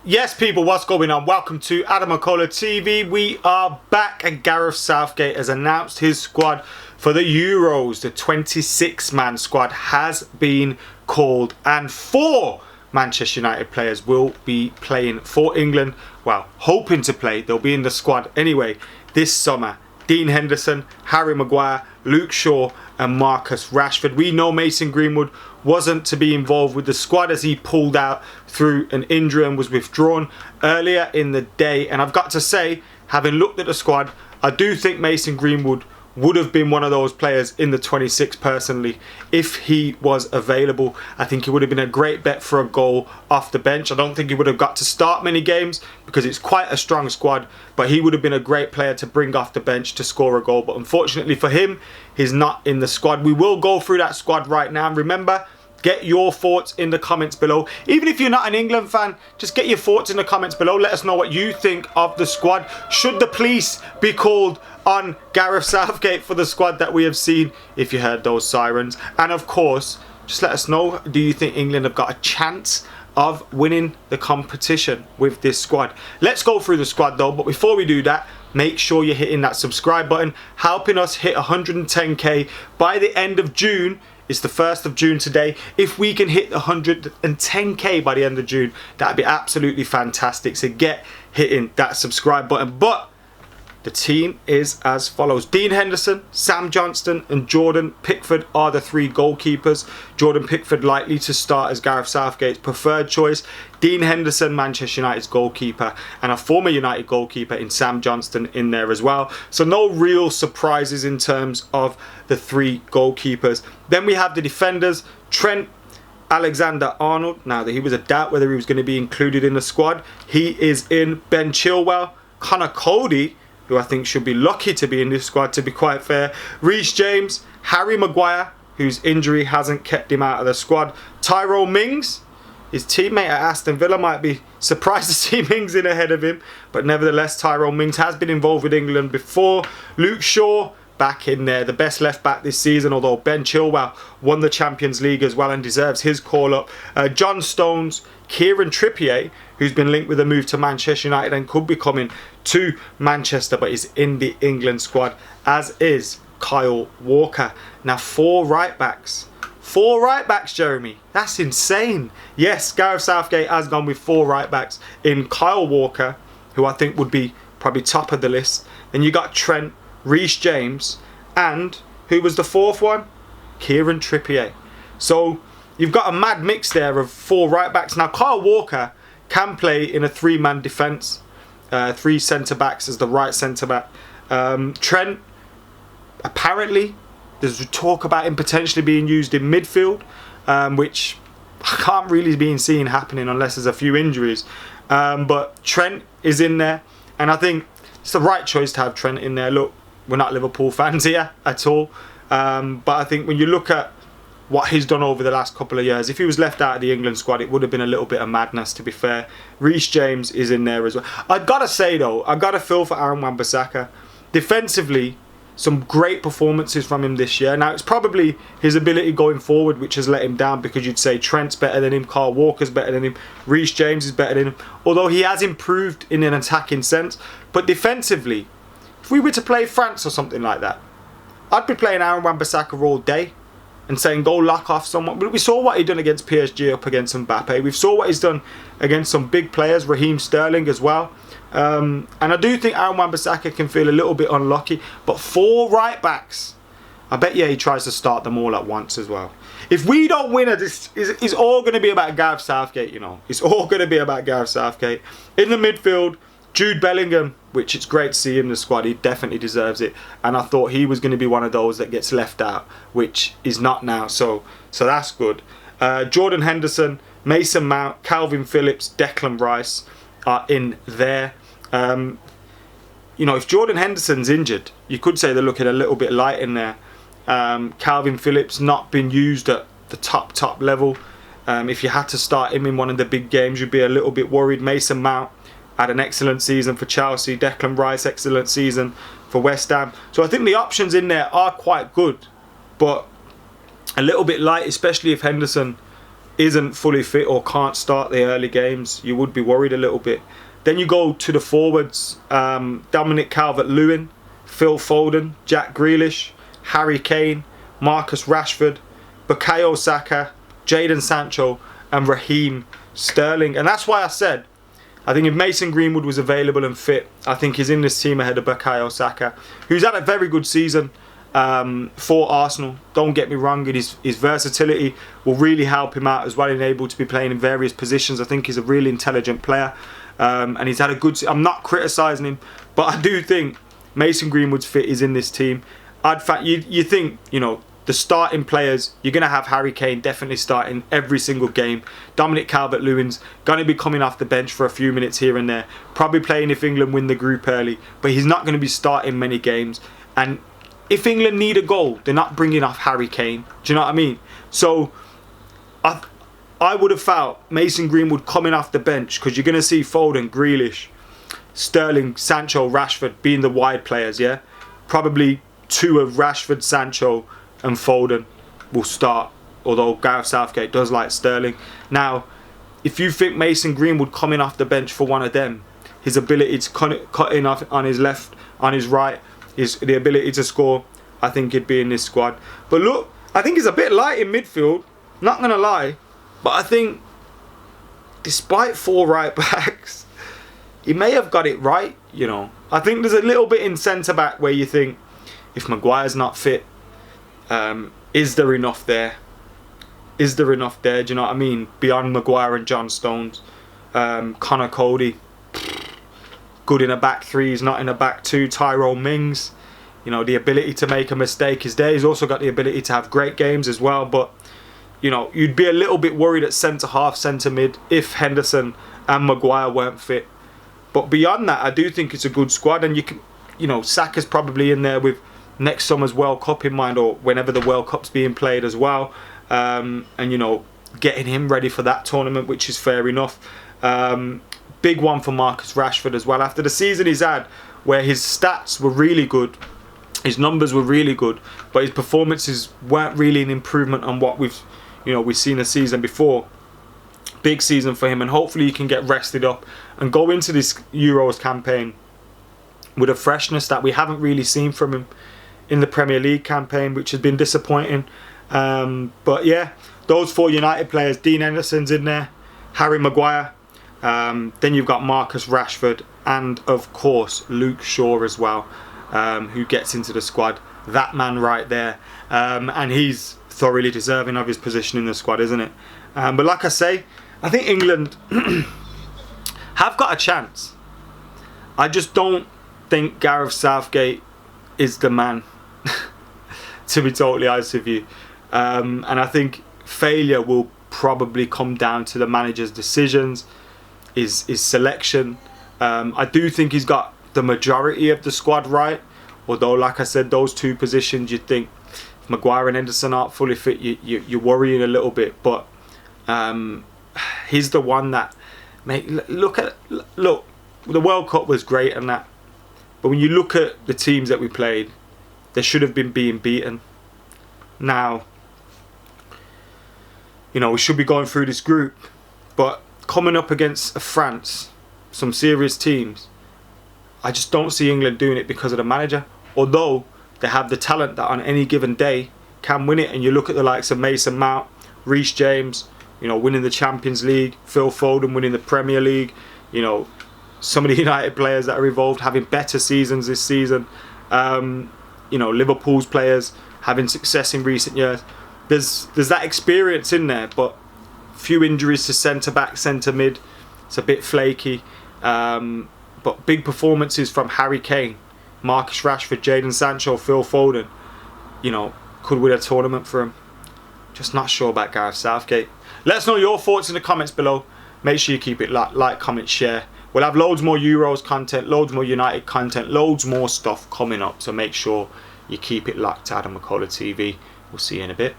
Yes, people, what's going on? Welcome to AdamMcKola TV. We are back, and Gareth Southgate has announced his squad for the Euros. The 26-man squad has been called, and 4 Manchester United players will be playing for England. Well, hoping to play. They'll be in the squad anyway this summer. Dean Henderson, Harry Maguire, Luke Shaw and Marcus Rashford. We know Mason Greenwood wasn't to be involved with the squad as he pulled out through an injury and was withdrawn earlier in the day. And I've got to say, having looked at the squad, I do think Mason Greenwood would have been one of those players in the 26 personally if he was available. I think he would have been a great bet for a goal off the bench. I don't think he would have got to start many games because it's quite a strong squad, but he would have been a great player to bring off the bench to score a goal. But unfortunately for him, he's not in the squad. We will go through that squad right now. Remember, get your thoughts in the comments below. Even if you're not an England fan, just get your thoughts in the comments below. Let us know what you think of the squad. Should the police be called on Gareth Southgate for the squad that we have seen, if you heard those sirens? And of course, just let us know, do you think England have got a chance of winning the competition with this squad? Let's go through the squad though, but before we do that, make sure you're hitting that subscribe button, helping us hit 110k by the end of June. It's the 1st of June today. If we can hit 110k by the end of June, that'd be absolutely fantastic. So get hitting that subscribe button. But the team is as follows. Dean Henderson, Sam Johnston and Jordan Pickford are the 3 goalkeepers. Jordan Pickford likely to start as Gareth Southgate's preferred choice. Dean Henderson, Manchester United's goalkeeper, and a former United goalkeeper in Sam Johnston in there as well. So no real surprises in terms of the 3 goalkeepers. Then we have the defenders, Trent Alexander-Arnold. Now, he was a doubt whether he was going to be included in the squad. He is in. Ben Chilwell, Connor Cody, who I think should be lucky to be in this squad, to be quite fair. Reece James, Harry Maguire, whose injury hasn't kept him out of the squad. Tyrone Mings, his teammate at Aston Villa, might be surprised to see Mings in ahead of him, but nevertheless, Tyrone Mings has been involved with England before. Luke Shaw, back in there, the best left back this season, although Ben Chilwell won the Champions League as well and deserves his call up. John Stones, Kieran Trippier, who's been linked with a move to Manchester United and could be coming to Manchester, but is in the England squad, as is Kyle Walker. Now, 4 right backs. 4 right backs, Jeremy. That's insane. Yes, Gareth Southgate has gone with 4 right backs in Kyle Walker, who I think would be probably top of the list. Then you got Trent, Reece James, and who was the 4th one? Kieran Trippier. So you've got a mad mix there of 4 right backs. Now, Kyle Walker can play in a 3-man defence, 3 centre backs as the right centre back. Trent, apparently, there's talk about him potentially being used in midfield, which I can't really be seen happening unless there's a few injuries. But Trent is in there, and I think it's the right choice to have Trent in there. Look, we're not Liverpool fans here at all, but I think when you look at what he's done over the last couple of years, if he was left out of the England squad, it would have been a little bit of madness, to be fair. Reece James is in there as well. I've got to say though, I've got to feel for Aaron Wan-Bissaka. Defensively, some great performances from him this year. Now, it's probably his ability going forward which has let him down, because you'd say Trent's better than him, Kyle Walker's better than him, Reece James is better than him, although he has improved in an attacking sense. But defensively, if we were to play France or something like that, I'd be playing Aaron Wan-Bissaka all day and saying go lock off someone. But we saw what he done against PSG up against Mbappe. We saw what he's done against some big players, Raheem Sterling as well. And I do think Aaron Wan-Bissaka can feel a little bit unlucky. But 4 right backs, I bet he tries to start them all at once as well. If we don't win it, it's all going to be about Gareth Southgate, you know. It's all going to be about Gareth Southgate. In the midfield, Jude Bellingham, which it's great to see him in the squad. He definitely deserves it. And I thought he was going to be one of those that gets left out, which is not now. So that's good. Jordan Henderson, Mason Mount, Calvin Phillips, Declan Rice are in there. You know, if Jordan Henderson's injured, you could say they're looking a little bit light in there. Calvin Phillips not been used at the top level. If you had to start him in one of the big games, you'd be a little bit worried. Mason Mount had an excellent season for Chelsea. Declan Rice, excellent season for West Ham. So I think the options in there are quite good, but a little bit light, especially if Henderson isn't fully fit or can't start the early games, you would be worried a little bit. Then you go to the forwards, Dominic Calvert-Lewin, Phil Foden, Jack Grealish, Harry Kane, Marcus Rashford, Bukayo Saka, Jadon Sancho and Raheem Sterling. And that's why I said, I think if Mason Greenwood was available and fit, I think he's in this team ahead of Bukayo Saka, who's had a very good season for Arsenal. Don't get me wrong, and his versatility will really help him out as well, and able to be playing in various positions. I think he's a really intelligent player, and he's had a good. I'm not criticising him, but I do think Mason Greenwood's fit is in this team. You think, you know, the starting players, you're going to have Harry Kane definitely starting every single game. Dominic Calvert-Lewin's going to be coming off the bench for a few minutes here and there. Probably playing if England win the group early. But he's not going to be starting many games. And if England need a goal, they're not bringing off Harry Kane. Do you know what I mean? So I would have felt Mason Greenwood coming off the bench, because you're going to see Foden, Grealish, Sterling, Sancho, Rashford being the wide players, yeah? Probably two of Rashford, Sancho and Foden will start, although Gareth Southgate does like Sterling. Now, if you think Mason Greenwood coming off the bench for one of them, his ability to cut in off on his left, on his right, the ability to score, I think he'd be in this squad. But look, I think he's a bit light in midfield, not going to lie. But I think, despite 4 right backs, he may have got it right, you know. I think there's a little bit in centre-back where you think, if Maguire's not fit, is there enough there? Is there enough there? Do you know what I mean? Beyond Maguire and John Stones, Connor Cody, good in a back 3, he's not in a back 2. Tyrone Mings, you know, the ability to make a mistake is there. He's also got the ability to have great games as well. But, you know, you'd be a little bit worried at centre half, centre mid, if Henderson and Maguire weren't fit. But beyond that, I do think it's a good squad, and you know, Saka's probably in there with next summer's World Cup in mind, or whenever the World Cup's being played as well, and you know, getting him ready for that tournament, which is fair enough. Big one for Marcus Rashford as well, after the season he's had, where his stats were really good, his numbers were really good, but his performances weren't really an improvement on what we've seen the season before. Big season for him, and hopefully he can get rested up and go into this Euros campaign with a freshness that we haven't really seen from him in the Premier League campaign, which has been disappointing. But yeah, those 4 United players, Dean Henderson's in there, Harry Maguire, then you've got Marcus Rashford, and of course Luke Shaw as well, who gets into the squad. That man right there, and he's thoroughly deserving of his position in the squad, isn't it? But like I say, I think England have got a chance. I just don't think Gareth Southgate is the man, to be totally honest with you. And I think failure will probably come down to the manager's decisions, his selection. I do think he's got the majority of the squad right, although like I said, those 2 positions, you'd think if Maguire and Henderson aren't fully fit, you're worrying a little bit. But he's the one that, mate, look, the World Cup was great and that, but when you look at the teams that we played, they should have been being beaten. Now, you know, we should be going through this group, but coming up against France, some serious teams, I just don't see England doing it because of the manager, although they have the talent that on any given day can win it. And you look at the likes of Mason Mount, Reece James, you know, winning the Champions League, Phil Foden winning the Premier League, you know, some of the United players that are involved having better seasons this season, you know, Liverpool's players having success in recent years. There's that experience in there, but few injuries to centre back, centre mid. It's a bit flaky, but big performances from Harry Kane, Marcus Rashford, Jadon Sancho, Phil Foden. You know, could win a tournament for him. Just not sure about Gareth Southgate. Let us know your thoughts in the comments below. Make sure you keep it like, comment, share. We'll have loads more Euros content, loads more United content, loads more stuff coming up. So make sure you keep it locked to AdamMcKola TV. We'll see you in a bit.